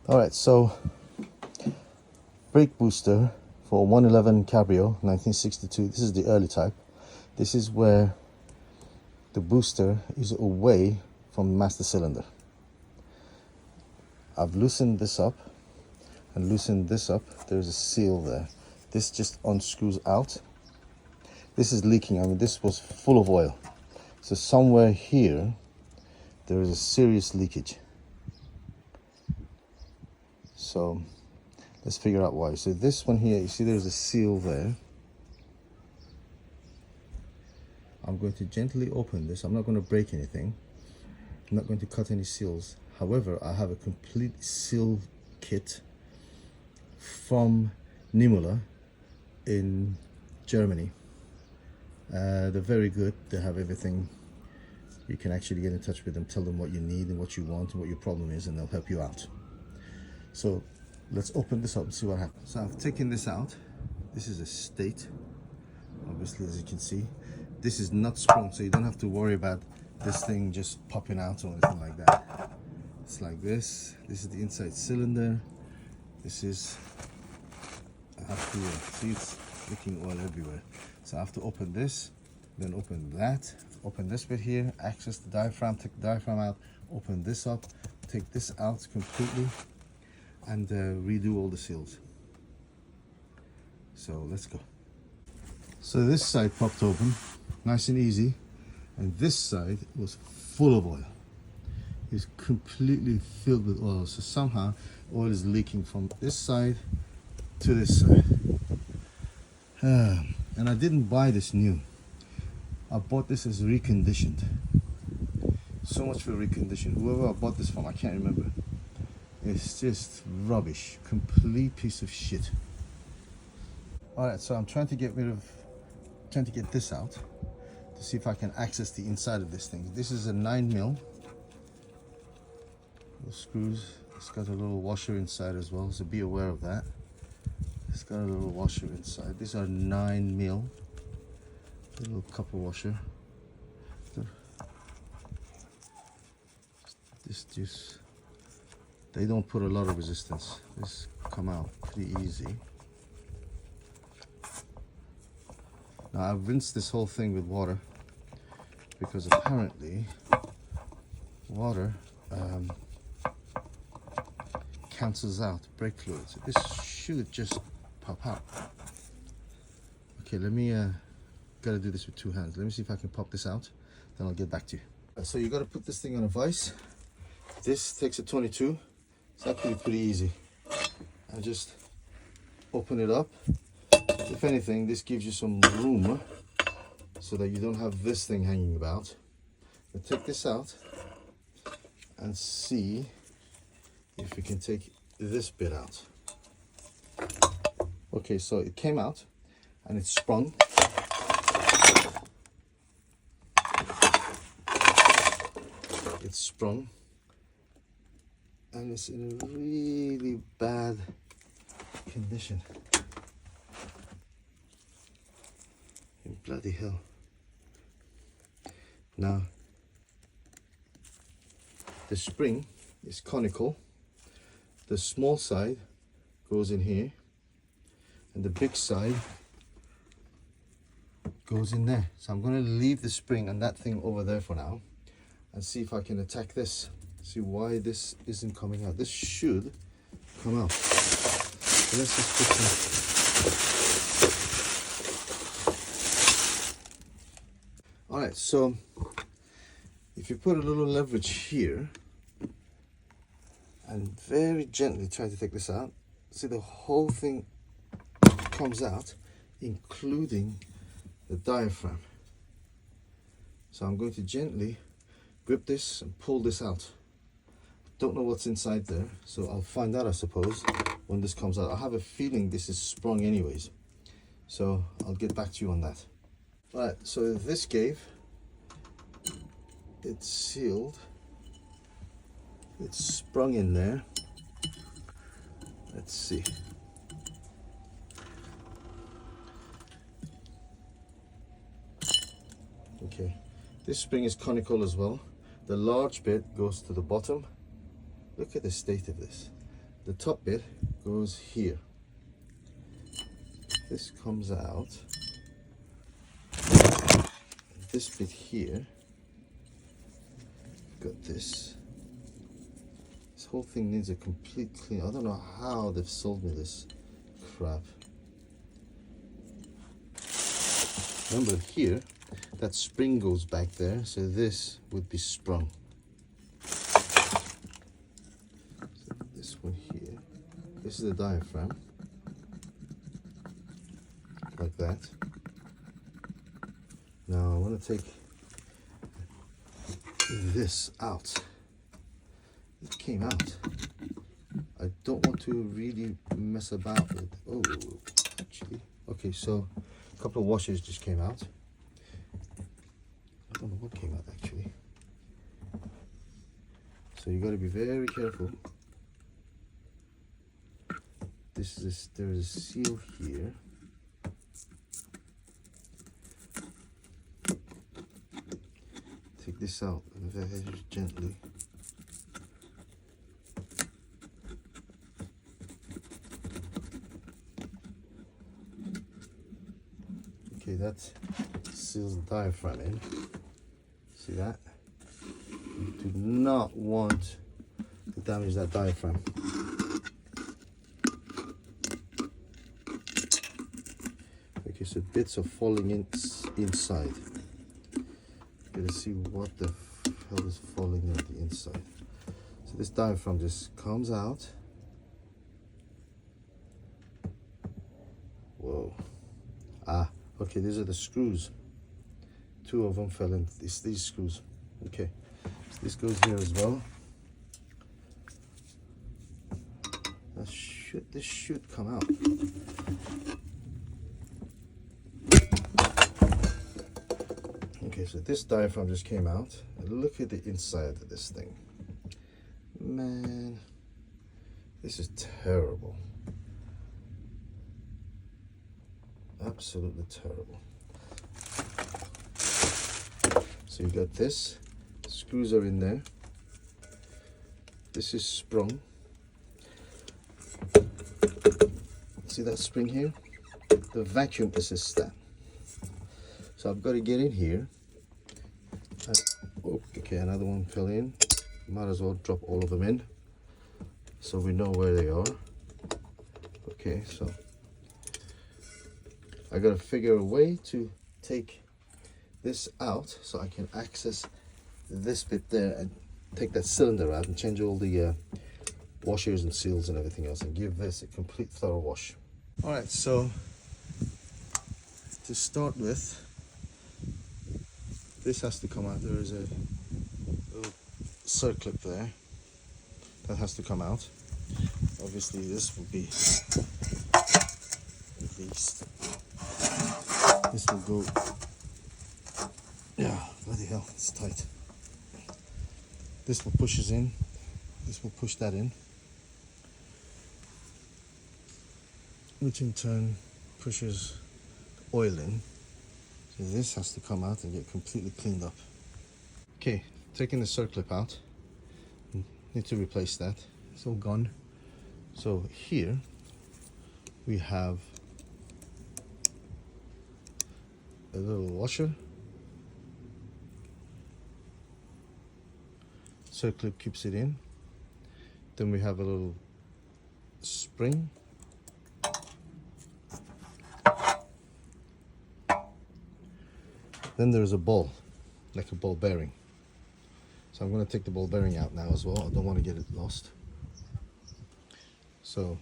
All right, so brake booster for 111 Cabrio 1962. This is the early type. This is where the booster is away from the master cylinder. I've loosened this up and loosened this up. There's a seal there. This just unscrews out. This is leaking. I mean, this was full of oil. So somewhere here, there is a serious leakage. So let's figure out why. So this one here, you see there's a seal there. I'm going to gently open this. I'm not going to break anything. I'm not going to cut any seals. However, I have a complete seal kit from Nimula in Germany. They're very good. They have everything. You can actually get in touch with them, tell them what you need and what you want and what your problem is, and they'll help you out. So let's open this up and see what happens. So I've taken this out. This is a state, obviously, as you can see. This is not sprung, so you don't have to worry about this thing just popping out or anything like that. It's like this. This is the inside cylinder. This is, I have to see, it's leaking oil everywhere. So I have to open this, then open that, open this bit here, access the diaphragm, take the diaphragm out, open this up, take this out completely, and redo all the seals. So let's go. So this side popped open, nice and easy, and this side was full of oil. It's completely filled with oil. So somehow oil is leaking from this side to this side. And I didn't buy this new. I bought this as reconditioned. So much for reconditioned. Whoever I bought this from, I can't remember. It's just rubbish, complete piece of shit. All right, so I'm trying to get this out to see if I can access the inside of this thing. This is a 9mm. The screws. It's got a little washer inside as well, so be aware of that. It's got a little washer inside. These are 9mm. A little copper washer. This just, they don't put a lot of resistance. This come out pretty easy. Now I've rinsed this whole thing with water because apparently water cancels out brake fluid. So this should just pop out. Okay, let me gotta do this with two hands. Let me see if I can pop this out, then I'll get back to you. So you gotta put this thing on a vise. This takes a 22. It's actually pretty easy. I just open it up. If anything, this gives you some room so that you don't have this thing hanging about. But take this out and see if we can take this bit out. Okay, so it came out and it's sprung. It's sprung and it's in a really bad condition. Bloody hell. Now the spring is conical. The small side goes in here and the big side goes in there. So I'm going to leave the spring and that thing over there for now and see if I can attack this. See why this isn't coming out. This should come out. So let's just put some. All right, so if you put a little leverage here and very gently try to take this out, see the whole thing comes out, including the diaphragm. So I'm going to gently grip this and pull this out. Don't know what's inside there, so I'll find out, I suppose, when this comes out. I have a feeling this is sprung anyways, so I'll get back to you on that. Right, so this gave, it's sealed, it's sprung in there. Let's see. Okay, this spring is conical as well. The large bit goes to the bottom. Look at the state of this. the top bit goes here. This comes out. This bit here, got this. This whole thing needs a complete clean. I don't know how they've sold me this crap. Remember here, that spring goes back there, so this would be sprung. So this one here, this is the diaphragm, like that. Now I want to take this out. It came out. I don't want to really mess about with. Oh, actually, okay. So a couple of washers just came out. I don't know what came out actually. So you got to be very careful. There is a seal here. Take this out very gently. Okay, that seals the diaphragm in. See that? You do not want to damage that diaphragm. Okay, so bits are falling inside. To see what the hell is falling on the inside. So this diaphragm just comes out. Whoa. Ah, okay, these are the screws. Two of them fell in. These screws. Okay, so this goes here as well. This should come out. Okay, so this diaphragm just came out. Look at the inside of this thing. Man, this is terrible. Absolutely terrible. So you got this. Screws are in there. This is sprung. See that spring here? The vacuum assists that. So I've got to get in here. Oh, okay, another one fell in. Might as well drop all of them in so we know where they are. Okay, so I got to figure a way to take this out so I can access this bit there and take that cylinder out and change all the washers and seals and everything else and give this a complete thorough wash. All right, so to start with, this has to come out. There is a little circlip there that has to come out. Obviously this will be released. This will go, yeah, bloody hell, it's tight. This will push us in. This will push that in, which in turn pushes the oil in. So this has to come out and get completely cleaned up. Okay, taking the circlip out. Need to replace that. It's all gone. So here we have a little washer. Circlip keeps it in. Then we have a little spring. Then there's a ball, like a ball bearing. So I'm going to take the ball bearing out now as well. I don't want to get it lost. So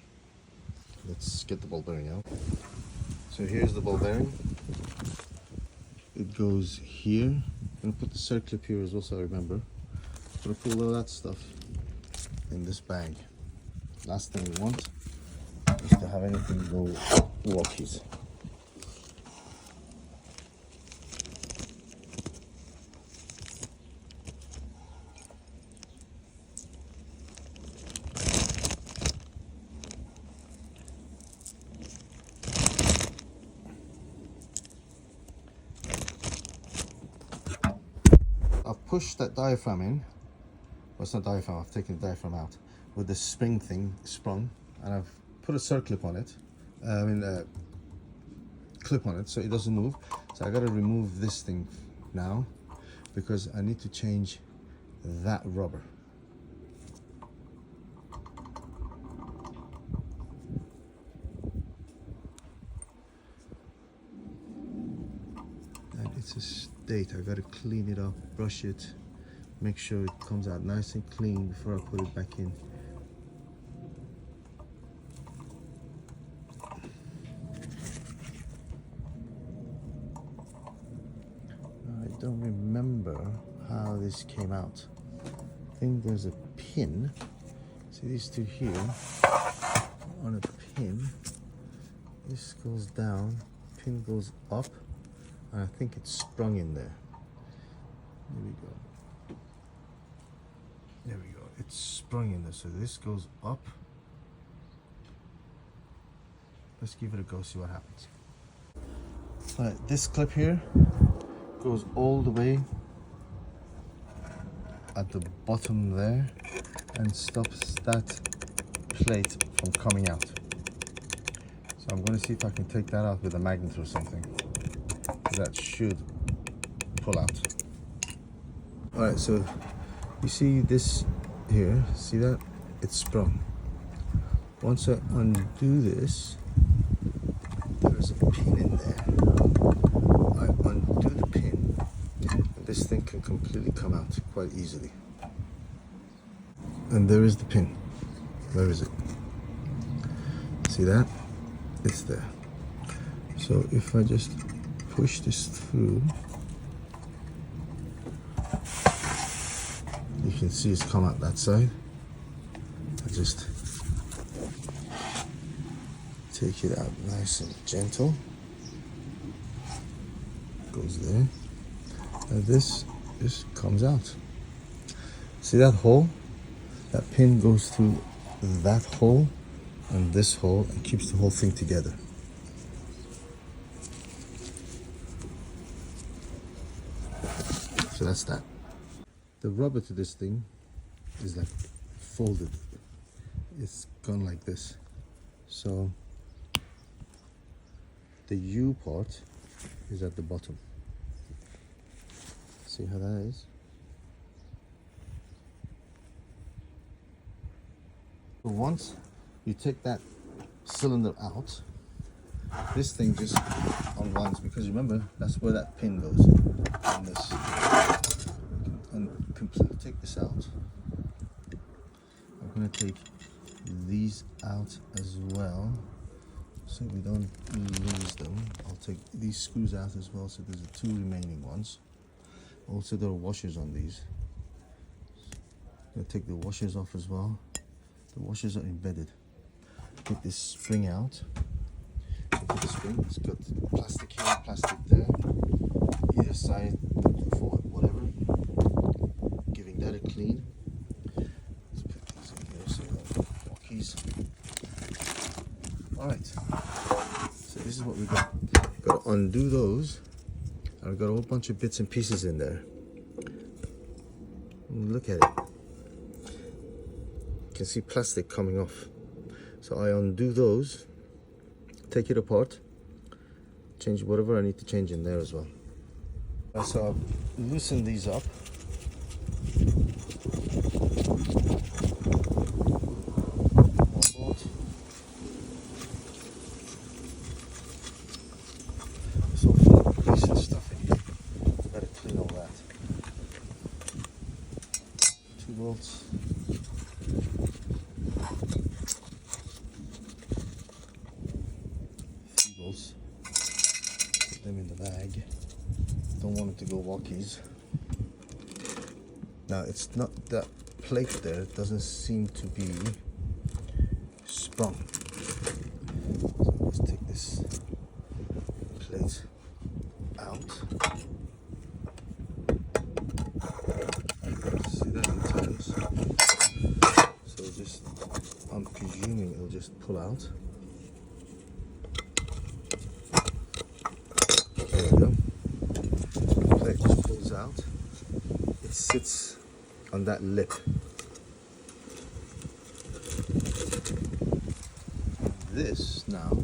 let's get the ball bearing out. So here's the ball bearing. It goes here. I'm going to put the circlip here as well so I remember. I'm going to put all that stuff in this bag. Last thing we want is to have anything go walkies. I've pushed that diaphragm in. Well, it's not diaphragm, I've taken the diaphragm out. with the spring thing sprung, and I've put a circlip on it. Clip on it so it doesn't move. So I got to remove this thing now because I need to change that rubber. And it's a state. I got to clean it up, brush it, make sure it comes out nice and clean before I put it back in. I don't remember how this came out. I think there's a pin. See these two here on a pin. This goes down, pin goes up, and I think it's sprung in there. There we go. There we go. It's sprung in there. So this goes up. Let's give it a go, see what happens. Alright, this clip here goes all the way at the bottom there and stops that plate from coming out. So I'm going to see if I can take that out with a magnet or something. That should pull out. Alright, so you see this here, see that? It's sprung. Once I undo this, there's a pin in there. I undo the pin, and this thing can completely come out quite easily. And there is the pin. Where is it? See that? It's there. So if I just push this through, you can see it's come out that side. I just take it out nice and gentle. Goes there. And this just comes out. See that hole? That pin goes through that hole and this hole and keeps the whole thing together. So that's that. The rubber to this thing is like folded. It's gone like this. So the U part is at the bottom. See how that is? So once you take that cylinder out, this thing just unwinds, because remember that's where that pin goes on this. And completely take this out. I'm going to take these out as well so we don't lose them. I'll take these screws out as well, so there's the two remaining ones. Also there are washers on these. I'm going to take the washers off as well. The washers are embedded. Take this spring out. Look at the spring, it's got plastic here, plastic there, either side for whatever. Giving that a clean. Let's put these in here so we don't walkies. Alright, so this is what we got. Got to undo those. And I've got a whole bunch of bits and pieces in there. Look at it. You can see plastic coming off. So I undo those, take it apart, change whatever I need to change in there as well. So I've loosened these up. So full of grease and stuff in here. Better clean all that. 2 bolts. Put them in the bag. Don't want it to go walkies. Now it's not that plate there, it doesn't seem to be sprung. So let's take this plate out. See that in turns. So just, I'm presuming it'll just pull out. There we go. The plate just pulls out. It sits on that lip. this now,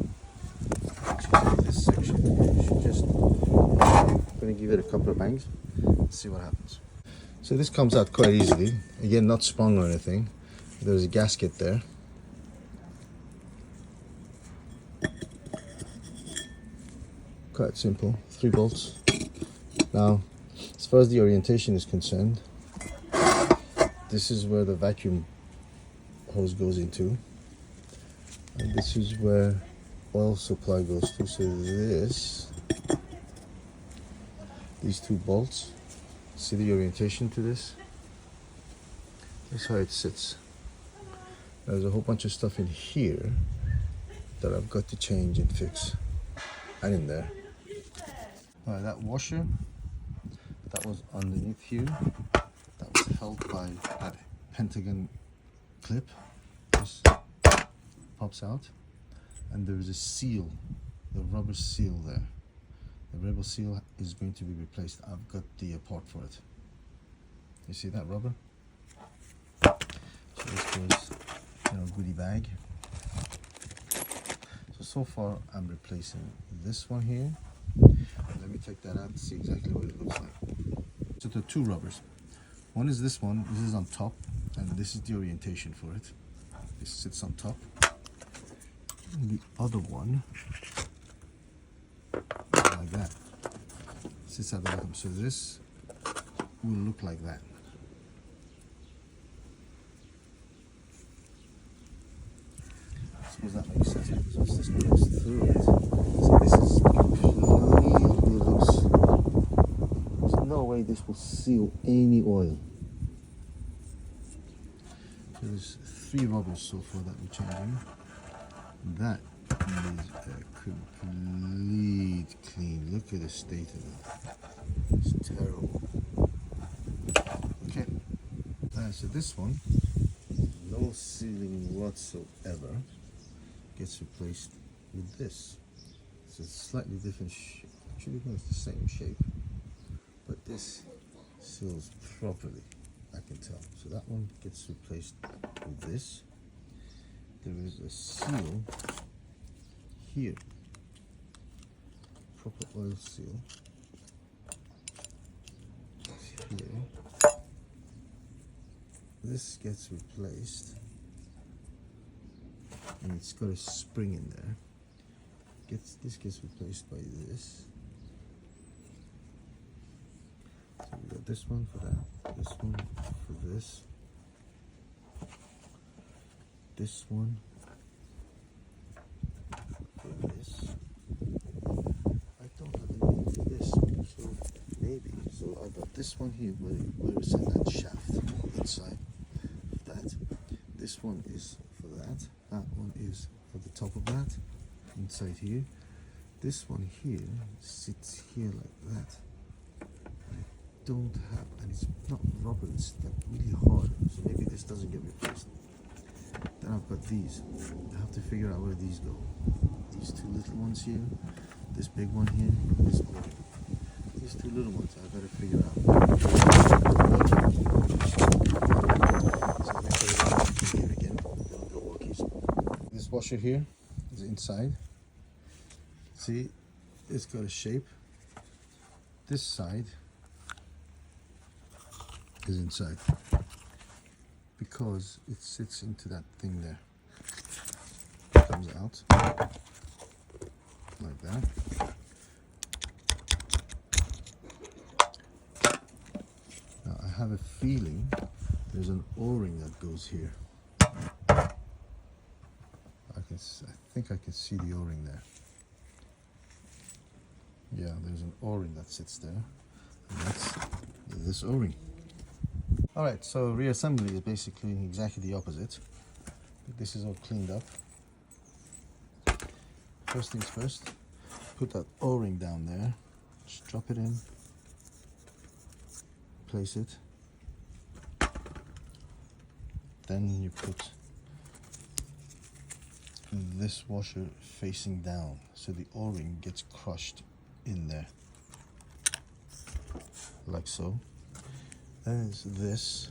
this section, you should just, I'm going to give it a couple of bangs, see what happens. So this comes out quite easily, again not sprung or anything, there's a gasket there. Quite simple, 3 bolts. Now, as far as the orientation is concerned, this is where the vacuum hose goes into, and this is where oil supply goes to. So these 2 bolts, see the orientation to this? That's how it sits. There's a whole bunch of stuff in here that I've got to change and fix, and in there. Alright, that washer, that was underneath here, that was held by that pentagon clip, just pops out, and there is a seal, the rubber seal there. The rubber seal is going to be replaced. I've got the part for it. You see that rubber? So this goes in a goodie bag. So far I'm replacing this one here. Let me take that out and see exactly what it looks like. So there are 2 rubbers. One is this one, this is on top, and this is the orientation for it. This sits on top. And the other one, like that, sits at the bottom. So this will look like that. Suppose that makes sense, because once this goes through it, so this is completely loose. There's no way this will seal any oil. So there's 3 rubbers so far that we're changing. That needs a complete clean. Look at the state of it. It's terrible. Okay. So this one, no sealing whatsoever, gets replaced with this. It's a slightly different shape. Actually, no, it's the same shape, but this seals properly, I can tell. So that one gets replaced with this. There is a seal here, proper oil seal here. This gets replaced, and it's got a spring in there. This gets replaced by this. So we got this one for that, this one for this, this one for this. I don't have a name for this, so maybe. So I got this one here where it's in that shaft inside of that. This one is for that. That one is for the top of that, inside here. This one here sits here like that. I don't have, and it's not rubber, it's like really hard, so maybe this doesn't get replaced. Then I've got these. I have to figure out where these go. These 2 little ones here, this big one here, this one. These 2 little ones I've got to figure out. So let me put it on here again, the walkies. This washer here is inside. See, it's got a shape. This side is inside because it sits into that thing there. It comes out like that. Now I have a feeling there's an O-ring that goes here. I think I can see the O-ring there. Yeah, there's an O-ring that sits there, and that's this O-ring. Alright, so reassembly is basically exactly the opposite. This is all cleaned up. First things first, put that O-ring down there, just drop it in, place it, then you put this washer facing down, so the O-ring gets crushed in there, like so. There's this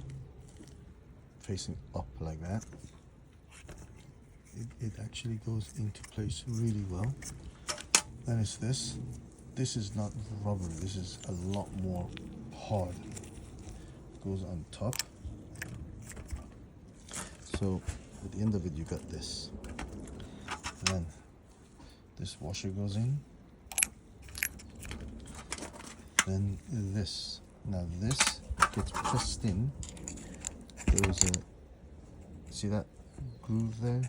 facing up like that. it actually goes into place really well. Then it's this. This is not rubber, this is a lot more hard. Goes on top. So at the end of it you got this. Then this washer goes in. Then this. Now this gets pressed in. There is a, see that groove there?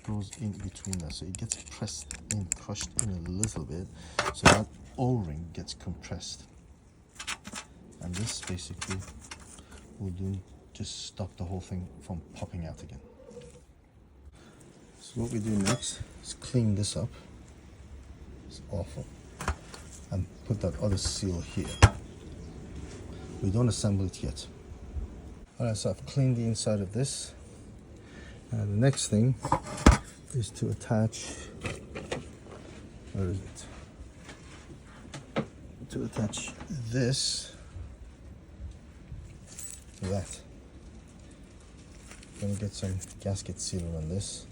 Goes in between that, so it gets pressed in, crushed in a little bit, so that O-ring gets compressed. And this basically will do, just stop the whole thing from popping out again. So what we do next is clean this up. It's awful. And put that other seal here. We don't assemble it yet. Alright, so I've cleaned the inside of this. And the next thing is to attach, where is it? To attach this to that. Gonna get some gasket sealer on this.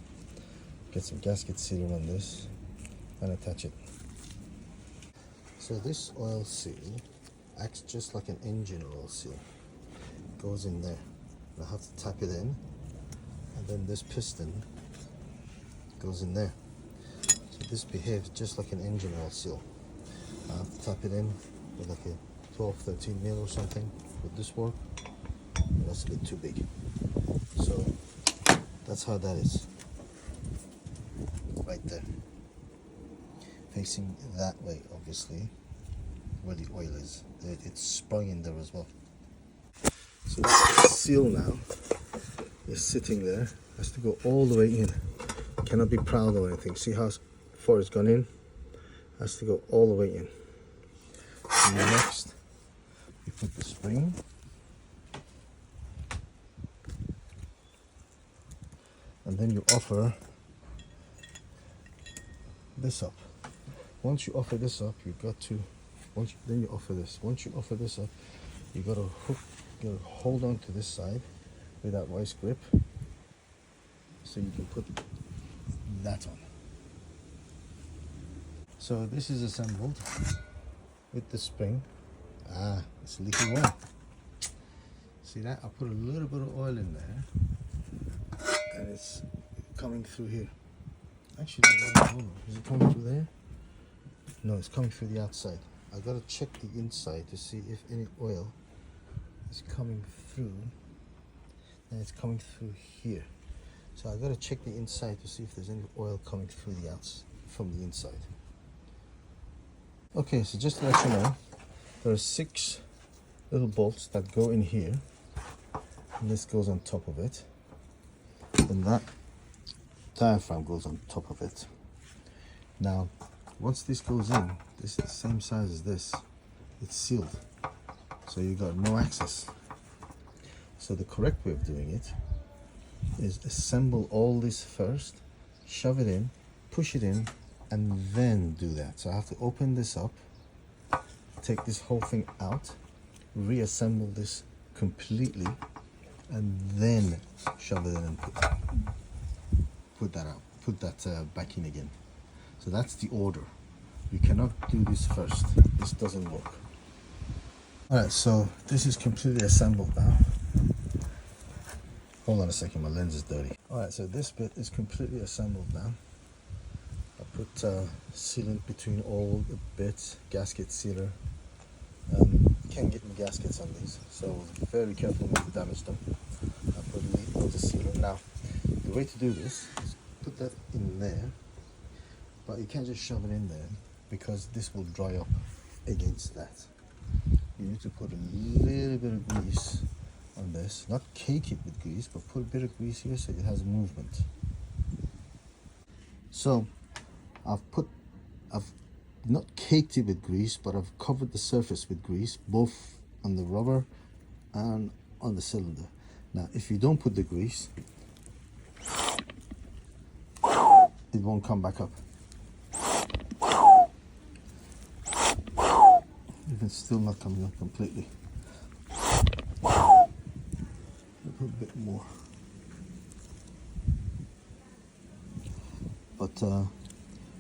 Get some gasket sealer on this and attach it. So this oil seal acts just like an engine oil seal. It goes in there. And I have to tap it in, and then this piston goes in there. So this behaves just like an engine oil seal. I have to tap it in with like a 12-13 mil or something. Would this work? That's a bit too big. So that's how that is. Right there. Facing that way, obviously, where the oil is. It's sprung in there as well. So that seal now is sitting there. Has to go all the way in. Cannot be proud or anything. See how far it's gone in? Has to go all the way in. And next, you put the spring. And then you offer this up. Once you offer this up, you've got to, then you offer this. Once you offer this up, you got to hook, you got to hold on to this side with that vice grip, so you can put that on. So this is assembled with the spring. Ah, it's leaking oil. See that? I put a little bit of oil in there, and it's coming through here. Actually, is it coming through there? No, it's coming through the outside. I gotta check the inside to see if any oil is coming through. And it's coming through here. So I gotta check the inside to see if there's any oil coming through the outside from the inside. Okay, so just to let you know, there are 6 little bolts that go in here, and this goes on top of it. Then that diaphragm goes on top of it. Now, once this goes in, this is the same size as this. It's sealed, so you got no access. So the correct way of doing it is assemble all this first, shove it in, push it in, and then do that. So I have to open this up, take this whole thing out, reassemble this completely, and then shove it in and put that out, put that back in again. So that's the order. You cannot do this first. This doesn't work. Alright, so this is completely assembled now. Hold on a second, my lens is dirty. Alright, so this bit is completely assembled now. I put sealant between all the bits, gasket sealer. You can't get any gaskets on these, so very careful not to damage them. I put the sealer. Now, the way to do this is put that in there, but you can't just shove it in there because this will dry up against that. You need to put a little bit of grease on this, not cake it with grease, but put a bit of grease here so it has movement. So I've not caked it with grease, but I've covered the surface with grease, both on the rubber and on the cylinder. Now, if you don't put the grease, it won't come back up. It's still not coming up completely. Put a bit more. But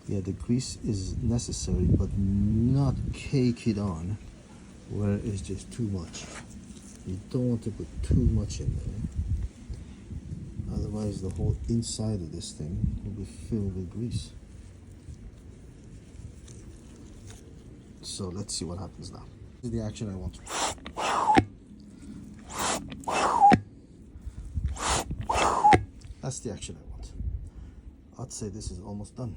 yeah, the grease is necessary, but not cake it on where it's just too much. You don't want to put too much in there, otherwise the whole inside of this thing will be filled with grease. So let's see what happens now. This is the action I want. That's the action I want. I'd say this is almost done.